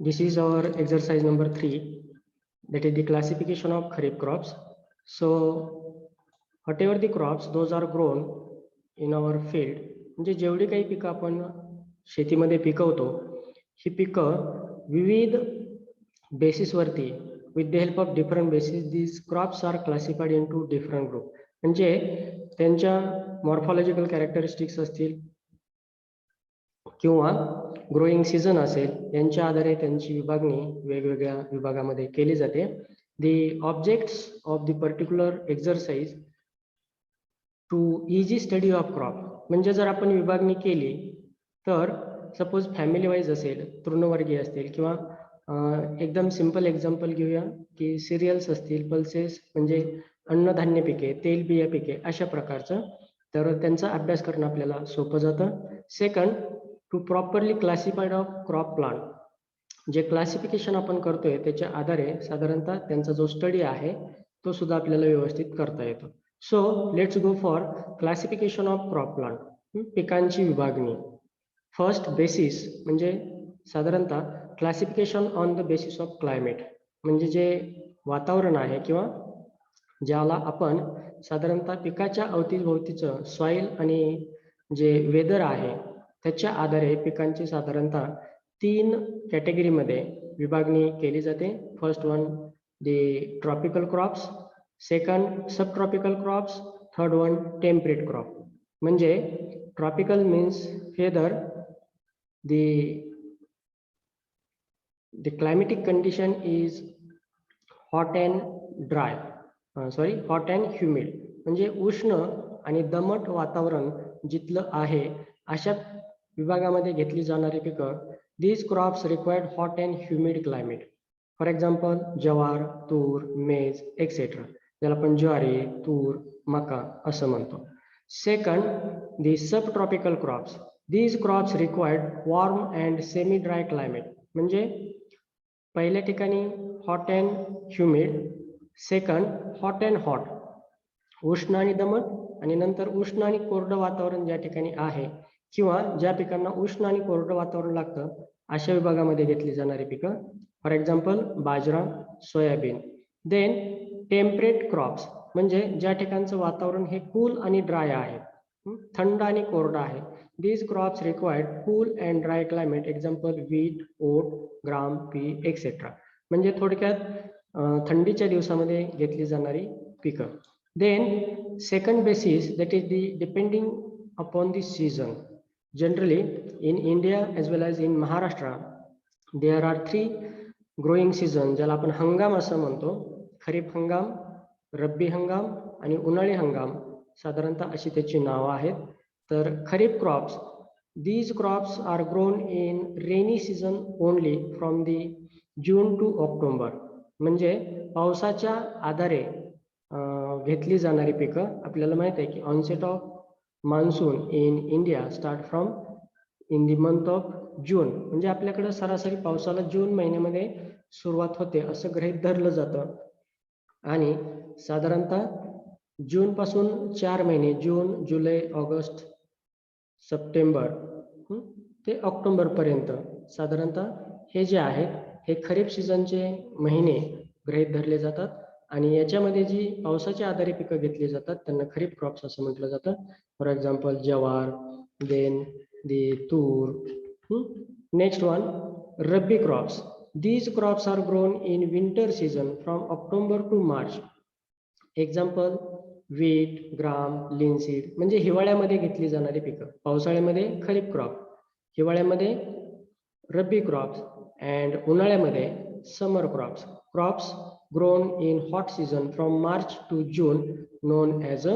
This is our exercise number 3, that is the classification of kharif crops. So whatever the crops those are grown in our field, म्हणजे जेवढी काही पिकं आपण शेतीमध्ये पिकवतो ही पिकं विविध बेसिसवरती with the help of different basis these crops are classified into different group. म्हणजे त्यांच्या मॉर्फॉलॉजिकल कॅरेक्टरिस्टिक्स असतील किंवा ग्रोईंग सीझन असेल यांच्या आधारे त्यांची विभागणी वेगवेगळ्या विभागामध्ये केली जाते. The objects of the particular exercise to easy study of crop, म्हणजे जर आपण विभागणी केली तर सपोज फॅमिली वाईज असेल, तृणवर्गीय असतील किंवा एकदम सिंपल एक्झाम्पल घेऊया की सिरियल्स असतील, पल्सेस म्हणजे अन्नधान्य पिके, तेलबिया पिके अशा प्रकारचं, तर त्यांचा अभ्यास करणं आपल्याला सोपं जातं. Second, to properly classified of crop plant, जे क्लासिफिकेशन आपण करतोय त्याच्या आधारे साधारणतः त्यांचा जो स्टडी आहे तो सुद्धा आपल्याला व्यवस्थित करता येतो. So let's go for classification of crop plant, पिकांची विभागणी. फर्स्ट, बेसिस म्हणजे साधारणतः classification on the basis of climate, म्हणजे जे वातावरण आहे किंवा ज्याला आपण साधारणतः पिकाच्या अवतीभोवतीचं सॉइल आणि जे वेदर आहे त्याच्या आधारे पिकांची साधारणतः 3 कॅटेगरीमध्ये विभागणी केली जाते. First one the tropical crops, second sub tropical crops, third one temperate crop. म्हणजे tropical means weather the climatic condition is hot and humid, म्हणजे उष्ण आणि दमट वातावरण जिथलं आहे अशा विभागामध्ये घेतली जाणारी पिकं. These crops required hot and humid climate. For example jowar, toor, maize etcetera, ज्याला आपण ज्वारी, तूर, मका असं म्हणतो. Second, the subtropical crops. These crops required warm and semi dry climate, म्हणजे पहिल्या ठिकाणी hot and humid, second hot and hot उष्ण आणि दमट, आणि नंतर उष्ण आणि कोरडं वातावरण ज्या ठिकाणी आहे किंवा ज्या पिकांना उष्ण आणि कोरडं वातावरण लागतं अशा विभागामध्ये घेतली जाणारी पिकं. फॉर एक्झाम्पल बाजरा, सोयाबीन. देन टेम्परेट क्रॉप्स, म्हणजे ज्या ठिकाणचं वातावरण हे कूल आणि ड्राय आहे, थंड आणि कोरडं आहे. These crops required cool and dry climate. Example wheat, oat, gram, pea, etc. म्हणजे थोडक्यात थंडीच्या दिवसामध्ये घेतली जाणारी पिकं. Then second basis, that is the depending upon the season. Generally in India as well as in Maharashtra there are 3 growing season, ज्याला आपण हंगाम असं म्हणतो. खरीप हंगाम, रब्बी हंगाम आणि उन्हाळी हंगाम, साधारणतः अशी त्याची नावं आहेत. तर खरीप crops, these crops are grown in rainy season only from the June to October, म्हणजे पावसाच्या आधारे घेतली जाणारी पिकं. आपल्याला माहित आहे की onset of monsoon in India start from in the month of June, म्हणजे आपल्याकडे सरासरी पावसाला जून महिन्यामध्ये सुरुवात होते असं गृहीत धरलं जातं. आणि साधारणतः जून पासून 4 महिने, जून, जुलै, ऑगस्ट, सप्टेंबर ते ऑक्टोबर पर्यंत साधारणतः हे जे आहेत हे खरीप सीझनचे महिने गृहीत धरले जातात. आणि याच्यामध्ये जी पावसाच्या आधारे पिकं घेतली जातात त्यांना खरीप क्रॉप्स असं म्हटलं जातं. फॉर एक्झाम्पल ज्वार, देन दी तूर. Next one, rabi crops. These crops are grown in winter season from October to March. Example wheat, gram, linseed, म्हणजे हिवाळ्यामध्ये घेतली जाणारी पिकं. पावसाळ्यामध्ये खरीप क्रॉप, हिवाळ्यामध्ये रब्बी क्रॉप्स अँड उन्हाळ्यामध्ये summer crops. Crops grown in hot season from March to June known as a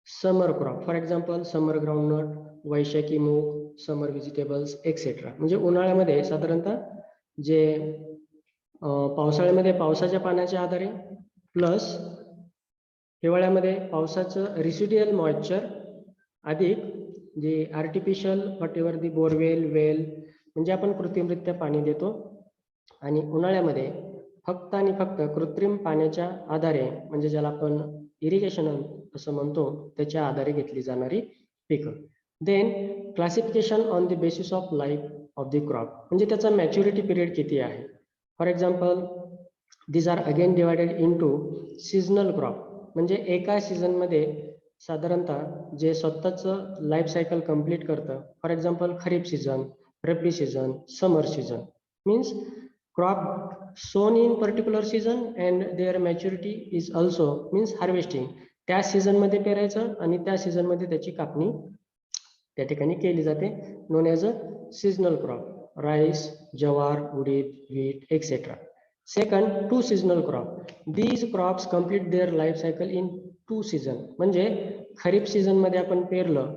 summer crop. For example summer groundnut, Vaishakhi moong, summer vegetables etcetera. म्हणजे उन्हाळ्यामध्ये साधारणतः जे पावसाळ्यामध्ये पावसाच्या पाण्याच्या आधारे, प्लस हिवाळ्यामध्ये पावसाचं रिसिड्युअल मॉइश्चर अधिक जे artificial whatever the borewell, well, म्हणजे आपण कृत्रिमरित्या पाणी देतो. आणि उन्हाळ्यामध्ये फक्त आणि फक्त कृत्रिम पाण्याच्या आधारे, म्हणजे ज्याला आपण इरिगेशन असं म्हणतो, त्याच्या आधारे घेतली जाणारी पिकं. Then classification on the basis of life of the crop, म्हणजे त्याचा मॅच्युरिटी पिरियड किती आहे. For example these are again divided into seasonal crop, म्हणजे एका सीझनमध्ये साधारणतः जे स्वतःचं लाईफ सायकल कंप्लीट करतं. For example kharif season, rabi season, summer season, means crop sown in particular season and their maturity is also means harvesting. त्या सीझनमध्ये पेरायचं आणि त्या सीझनमध्ये त्याची कापणी त्या ठिकाणी केली जाते, known as a seasonal crop. Rice, jowar, urad, wheat etcetera. Second, two seasonal crop. These crops complete their life cycle in two season, म्हणजे खरीप सीझनमध्ये आपण पेरलं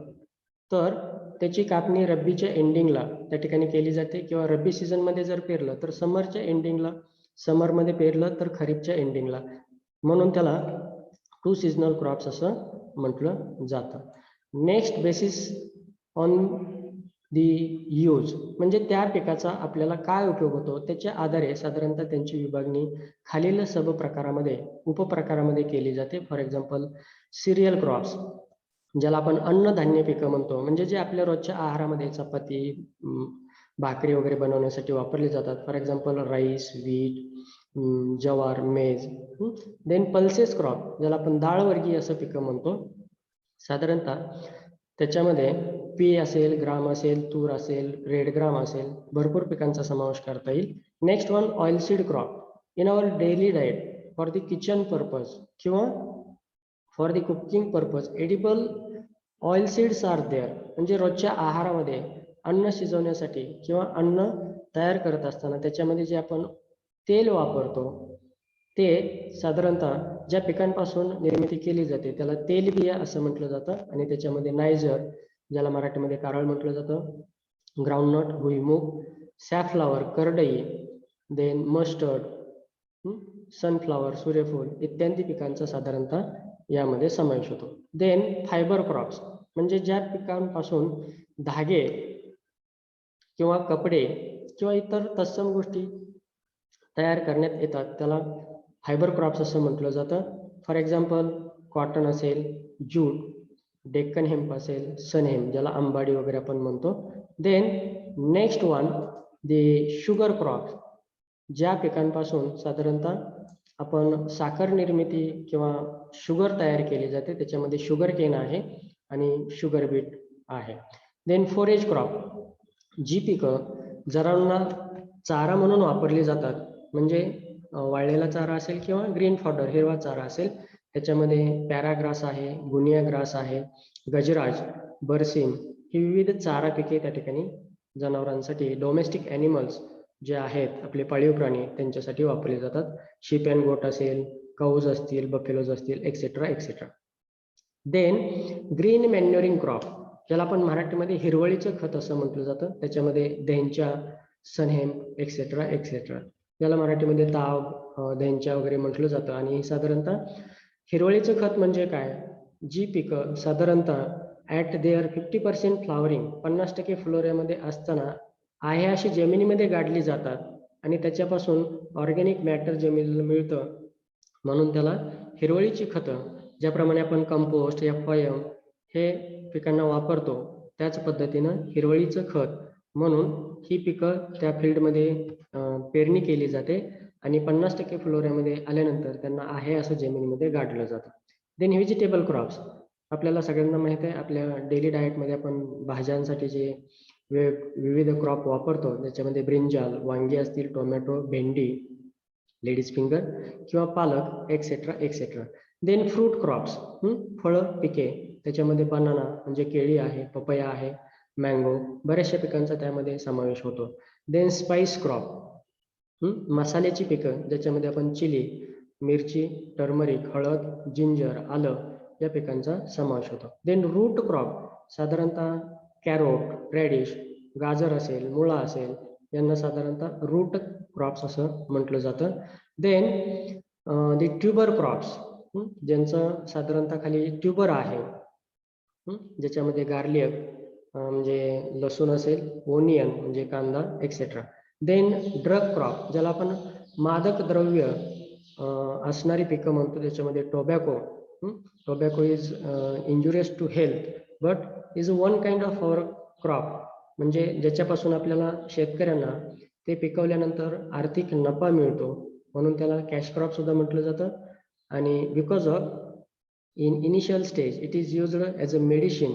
तर त्याची कापणी रब्बीच्या एंडिंगला त्या ठिकाणी केली जाते, किंवा रब्बी सीझनमध्ये जर पेरलं तर समरच्या एंडिंगला, समरमध्ये पेरलं तर खरीपच्या एंडिंगला, म्हणून त्याला टू सीझनल क्रॉप्स असं म्हटलं जातं. Next, basis on the use, म्हणजे त्या पिकाचा आपल्याला काय उपयोग होतो त्याच्या आधारे साधारणतः त्यांची विभागणी खालील सब प्रकारामध्ये उपप्रकारामध्ये केली जाते. फॉर एक्झाम्पल सिरियल क्रॉप्स, ज्याला आपण अन्नधान्य पिकं म्हणतो, म्हणजे जे आपल्या रोजच्या आहारामध्ये चपाती, भाकरी वगैरे बनवण्यासाठी वापरले जातात. For example rice, wheat, jowar, maize. Then pulses crop, ज्याला आपण डाळवर्गीय असं पिकं म्हणतो. साधारणतः त्याच्यामध्ये पी असेल, ग्राम असेल, तूर असेल, रेड ग्राम असेल, भरपूर पिकांचा समावेश करता येईल. Next one, oil seed crop. In our daily diet for the kitchen purpose किंवा for the cooking purpose edible oil seeds are there, म्हणजे रोजच्या आहारामध्ये अन्न शिजवण्यासाठी किंवा अन्न तयार करत असताना त्याच्यामध्ये जे आपण तेल वापरतो ते साधारणतः ज्या पिकांपासून निर्मिती केली जाते त्याला तेलबिया असं म्हटलं जातं, आणि त्याच्यामध्ये नायजर, ज्याला मराठीमध्ये कारळ म्हटलं जातं, ग्राउंडनट, भुईमूग, सॅफ्लॉवर, करडई, देन मस्टर्ड, सनफ्लॉवर, सूर्यफूल इत्यादी पिकांचा साधारणतः यामध्ये समावेश होतो. देन फायबर क्रॉप्स, म्हणजे ज्या पिकांपासून धागे किंवा कपडे किंवा इतर तत्सम गोष्टी तयार करण्यात येतात त्याला फायबर क्रॉप्स असं म्हटलं जातं. फॉर एक्झाम्पल कॉटन असेल, ज्यूट, डेक्कन हेम्प असेल, सन हेम्प, ज्याला अंबाडी वगैरे आपण म्हणतो. देन नेक्स्ट वन, दी शुगर क्रॉप्स, ज्या पिकांपासून साधारणतः आपण साखर निर्मिती किंवा शुगर तयार केली जाते, त्याच्यामध्ये शुगर केन आहे आणि शुगर बीट आहे. देन फोरेज क्रॉप, जी पिकं जनावरांना चारा म्हणून वापरली जातात, म्हणजे वाळलेला चारा असेल किंवा ग्रीन फॉडर हिरवा चारा असेल, त्याच्यामध्ये पॅराग्रास आहे, गुनिया ग्रास आहे, गजराज, बरसीम ही विविध चारा पिके त्या ठिकाणी जनावरांसाठी, डोमेस्टिक ॲनिमल्स जे आहेत आपले पाळीव प्राणी त्यांच्यासाठी वापरले जातात. शीप अँड गोट असेल, काऊज असतील, बफेलोज असतील etcetera etcetera. Then green manuring crop, ज्याला आपण मराठीमध्ये हिरवळीचं खत असं म्हटलं जातं, त्याच्यामध्ये देंच्या, सनहेम्प एक्सेट्रा एक्सेट्रा, ज्याला मराठीमध्ये ताव, देंच्या वगैरे म्हटलं जातं. आणि साधारणतः हिरवळीचं खत म्हणजे काय, जी पिकं साधारणतः ॲट देअर 50% फ्लॉवरिंग, 50% फ्लोऱ्यामध्ये असताना आहे अशी जमिनीमध्ये गाडली जातात आणि त्याच्यापासून ऑर्गॅनिक मॅटर जमिनीला मिळतं, म्हणून त्याला हिरवळीची खतं, ज्याप्रमाणे आपण कंपोस्ट या फॉयम हे पिकांना वापरतो त्याच पद्धतीनं हिरवळीचं खत म्हणून ही पिकं त्या फील्डमध्ये पेरणी केली जाते आणि 50% फ्लोऱ्यामध्ये आल्यानंतर त्यांना आहे असं जमिनीमध्ये गाडलं जातं. देन व्हेजिटेबल क्रॉप्स, आपल्याला सगळ्यांना माहित आहे आपल्या डेली डाएटमध्ये आपण भाज्यांसाठी जे विविध क्रॉप वापरतो, त्याच्यामध्ये ब्रिंजाल, वांगी असतील, टोमॅटो, भेंडी, लेडीज फिंगर किंवा पालक etcetera etcetera. Then fruit crops, फळं पिके, त्याच्यामध्ये बनाना म्हणजे केळी आहे, पपया आहे, मँगो, बऱ्याचशा पिकांचा त्यामध्ये समावेश होतो. देन स्पाइस क्रॉप, मसाल्याची पिकं, ज्याच्यामध्ये आपण चिली, मिरची, टर्मरिक, हळद, जिंजर, आलं या पिकांचा समावेश होतो. देन रूट क्रॉप, साधारणतः कॅरोट, रॅडिश, गाजर असेल, मुळा असेल, यांना साधारणतः रूट क्रॉप्स असं म्हटलं जातं. देन दी ट्युबर क्रॉप्स, ज्यांचं साधारणतः खाली ट्युबर आहे, ज्याच्यामध्ये गार्लिक म्हणजे लसूण असेल, ओनियन म्हणजे कांदा एक्सेट्रा. देन ड्रग क्रॉप, ज्याला आपण मादक द्रव्य असणारी पिकं म्हणतो, त्याच्यामध्ये tobacco. Tobacco is injurious to health but is one kind of our crop, म्हणजे ज्याच्यापासून आपल्याला शेतकऱ्यांना ते पिकवल्यानंतर आर्थिक नफा मिळतो, म्हणून त्याला कॅश क्रॉप सुद्धा म्हटलं जातं. आणि because of in initial stage it is used as a medicine,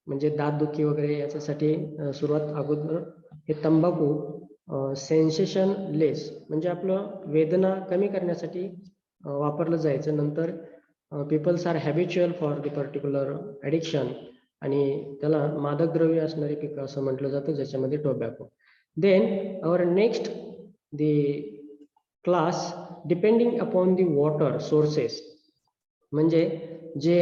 म्हणजे दातदुखी वगैरे याच्यासाठी सुरुवात अगोदर हे तंबाखू सेन्सेशन लेस म्हणजे आपलं वेदना कमी करण्यासाठी वापरलं जायचं. नंतर peoples are habitual for the particular addiction, आणि त्याला मादक द्रव्य असणारी पिकं असं म्हटलं जातं, ज्याच्यामध्ये tobacco. Then our next the class depending upon the water sources, म्हणजे जे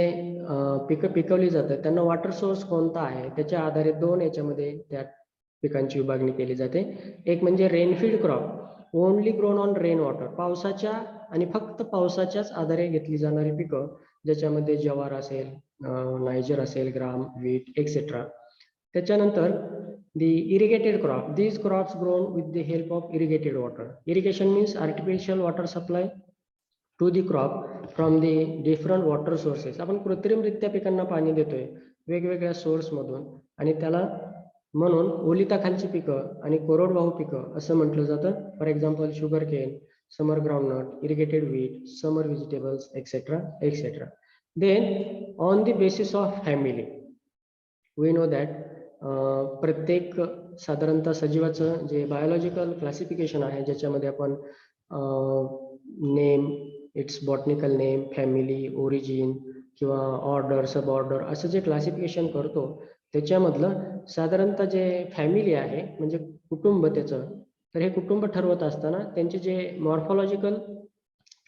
पिकं पिकवली जातात त्यांना वॉटर सोर्स कोणता आहे त्याच्या आधारे दोन याच्यामध्ये त्या पिकांची विभागणी केली जाते. एक म्हणजे rainfed crop, only grown on rain water, पावसाच्या आणि फक्त पावसाच्याच आधारे घेतली जाणारी पिकं, ज्याच्यामध्ये ज्वार असेल, नायजर असेल, ग्राम, व्हीट एक्सेट्रा. त्याच्यानंतर the irrigated crop, these crops grown with the help of irrigated water. Irrigation means artificial water supply to the crop from the different water sources. आपण कृत्रिमरित्या पिकांना पाणी देतोय वेगवेगळ्या सोर्स मधून, आणि त्याला म्हणून ओलिताखालची पिकं आणि कोरडवाहू पिकं असं म्हटलं जातं. For example sugar cane, summer groundnut, irrigated wheat, summer vegetables etcetera etcetera. Then on the basis of family we know that प्रत्येक साधारणतः सजीवाचं जे बायोलॉजिकल क्लासिफिकेशन आहे, ज्याच्यामध्ये आपण name, its botanical name, family, origin किंवा ऑर्डर, सब ऑर्डर असं जे क्लासिफिकेशन करतो, त्याच्यामधलं साधारणतः जे फॅमिली आहे म्हणजे कुटुंब त्याचं, तर हे कुटुंब ठरवत असताना त्यांचे जे मॉर्फॉलॉजिकल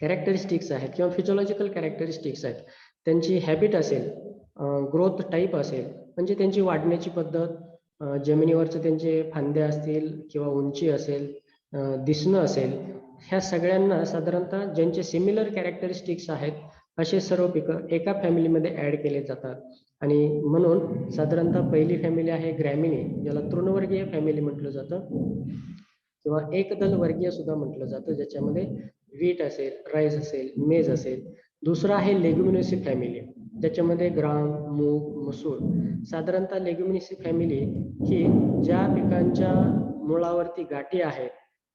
कॅरेक्टरिस्टिक्स आहेत किंवा फिजिओलॉजिकल कॅरेक्टरिस्टिक्स आहेत, त्यांची हॅबिट असेल, ग्रोथ टाईप असेल, म्हणजे त्यांची वाढण्याची पद्धत, जमिनीवरचे त्यांचे फांदे असतील किंवा उंची असेल, दिसणं असेल, ह्या सगळ्यांना साधारणतः ज्यांचे सिमिलर कॅरेक्टरिस्टिक्स आहेत असे सर्व पिकं एका फॅमिलीमध्ये ऍड केले जातात. आणि म्हणून साधारणतः पहिली फॅमिली आहे ग्रॅमिनी, ज्याला तृणवर्गीय फॅमिली म्हटलं जातं किंवा एकदल वर्गीय सुद्धा म्हटलं जातं, ज्याच्यामध्ये व्हीट असेल, राईस असेल, मेज असेल. दुसरं आहे लेग्युमिनोसी फॅमिली, ज्याच्यामध्ये ग्राम, मूग, मसूर. साधारणतः लेग्युमिनोसी फॅमिली ही ज्या पिकांच्या मुळावरती गाठी आहेत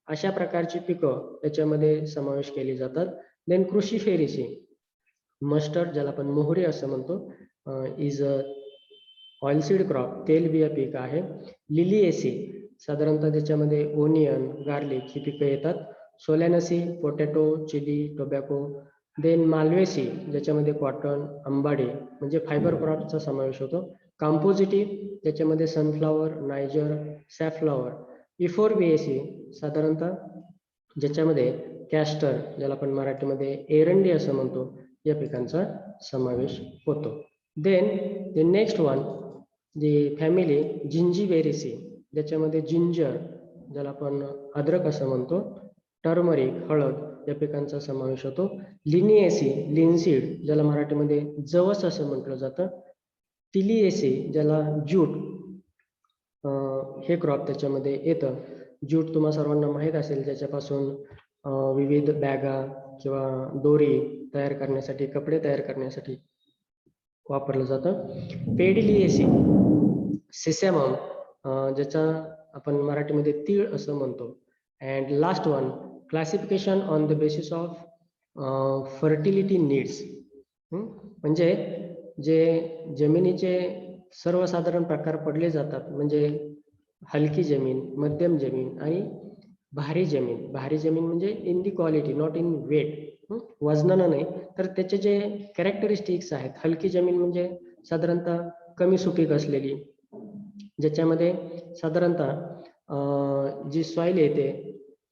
अशा प्रकारची पिकं त्याच्यामध्ये समावेश केली जातात. देन कृषी फेरीसी, मस्टर्ड ज्याला आपण मोहरी असं म्हणतो, इज अ ऑइलसीड क्रॉप, तेलबिया पीक आहे. लिलिएसी, साधारणतः त्याच्यामध्ये ओनियन, गार्लिक ही पिकं येतात. सोलॅनसी, पोटॅटो, चिली, टोबॅको. देन मालवेसी, ज्याच्यामध्ये कॉटन, अंबाडी म्हणजे फायबर क्रॉपचा समावेश होतो. कॉम्पोजिटिव्ह, ज्याच्यामध्ये सनफ्लावर, नायजर, सॅफफ्लावर. इफोर्बिएसी, साधारणतः ज्याच्यामध्ये कॅस्टर, ज्याला आपण मराठीमध्ये एरंडी असं म्हणतो, या पिकांचा समावेश होतो. Then the next one, the family Zingiberaceae, ज्याच्यामध्ये जिंजर, ज्याला आपण अद्रक असं म्हणतो, टर्मरिक, हळद या पिकांचा समावेश होतो. लिनिएसी, लिनसीड, ज्याला मराठीमध्ये जवस असं म्हटलं जातं. तिलिएसी, ज्याला ज्यूट, हे क्रॉप त्याच्यामध्ये येतं. ज्यूट तुम्हा सर्वांना माहीत असेल, ज्याच्यापासून विविध बॅगा किंवा दोरी तयार करण्यासाठी, कपडे तयार करण्यासाठी वापरलं जातं. पेडिलिएसी, सिसॅमम, ज्याचा आपण मराठीमध्ये तीळ असं म्हणतो. And last one, classification on the basis of fertility needs, म्हणजे जे जमिनीचे सर्वसाधारण प्रकार पडले जातात, म्हणजे हलकी जमीन, मध्यम जमीन आणि भारी जमीन. भारी जमीन म्हणजे in the quality, not in weight, वजनानं नाही, तर त्याचे जे कॅरेक्टरिस्टिक्स आहेत. हलकी जमीन म्हणजे साधारणतः कमी सुपीक असलेली, ज्याच्यामध्ये साधारणतः जी सॉइल येते,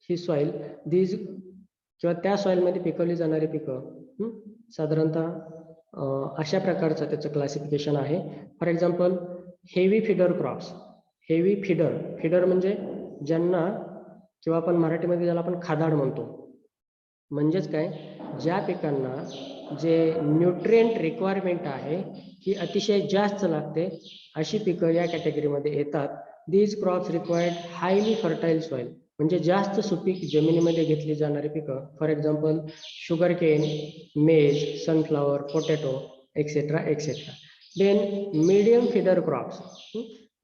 ही सॉइल दीज किंवा त्या सॉइलमध्ये पिकवली जाणारी पिकं साधारणतः अशा प्रकारचं त्याचं क्लासिफिकेशन आहे. For example heavy feeder crops. Heavy feeder, feeder म्हणजे ज्यांना, किंवा आपण मराठीमध्ये ज्याला आपण खादाड म्हणतो, म्हणजेच काय, ज्या पिकांना जे न्यूट्रिएंट रिक्वायरमेंट आहे ही अतिशय जास्त लागते, अशी पिकं या कॅटेगरीमध्ये येतात. These crops required highly fertile soil, म्हणजे जास्त सुपीक जमिनीमध्ये घेतली जाणारी पिकं. For example sugar cane, maize, sunflower, potato etcetera etcetera. Then medium feeder crops,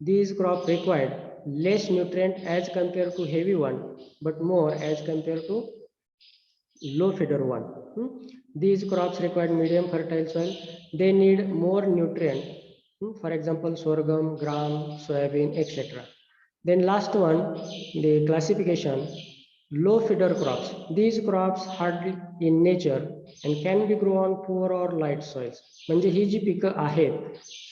These crops required less nutrient as compared to heavy one, but more as compared to low feeder one. These crops require medium fertile soil. They need more nutrient. For example, sorghum, gram, soybean, etc. Then last one, the classification, low feeder crops. These crops hardly in nature and can be grown on poor or light soils. म्हणजे ही जी पिकं आहेत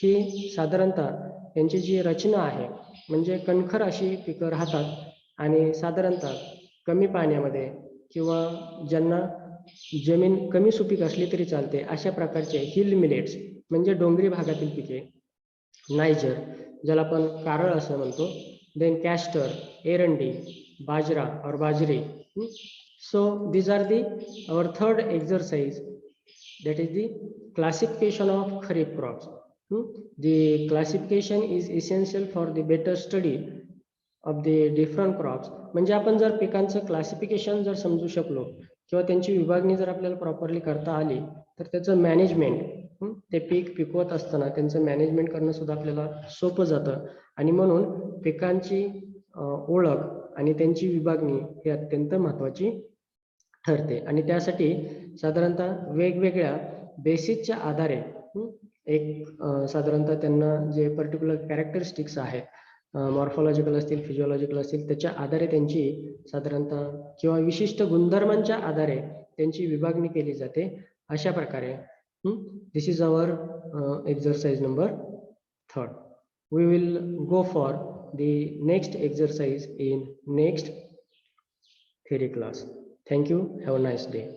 ही साधारणतः यांची जी रचना आहे म्हणजे कणखर अशी पिकं राहतात आणि साधारणतः कमी पाण्यामध्ये किंवा ज्यांना जमीन कमी सुपीक असली तरी चालते अशा प्रकारचे हिल मिलेट्स म्हणजे डोंगरी भागातील पिके, नायजर ज्याला आपण कारळ असं म्हणतो, देन कॅस्टर, एरंडी, बाजरा और बाजरी. So these are the our third exercise, that is the classification of kharif crops. The classification is essential for the better study of the different crops. म्हणजे आपण जर पिकांचं क्लासिफिकेशन जर समजू शकलो किंवा त्यांची विभागणी जर आपल्याला प्रॉपरली करता आली तर त्याचं मॅनेजमेंट, ते पीक पिकवत असताना त्यांचं मॅनेजमेंट करणं सुद्धा आपल्याला सोपं जातं आणि म्हणून पिकांची ओळख आणि त्यांची विभागणी ही अत्यंत महत्त्वाची ठरते आणि त्यासाठी साधारणतः वेगवेगळ्या बेसिसच्या आधारे एक साधारणतः त्यांना जे पर्टिक्युलर कॅरेक्टरिस्टिक्स आहेत मॉर्फॉलॉजिकल असतील, फिजिओलॉजिकल असतील, त्याच्या आधारे त्यांची साधारणतः किंवा विशिष्ट गुणधर्मांच्या आधारे त्यांची विभागणी केली जाते. अशा प्रकारे दिस is our exercise number 3. We will go for the next exercise in next theory class. Thank you. Have a nice day.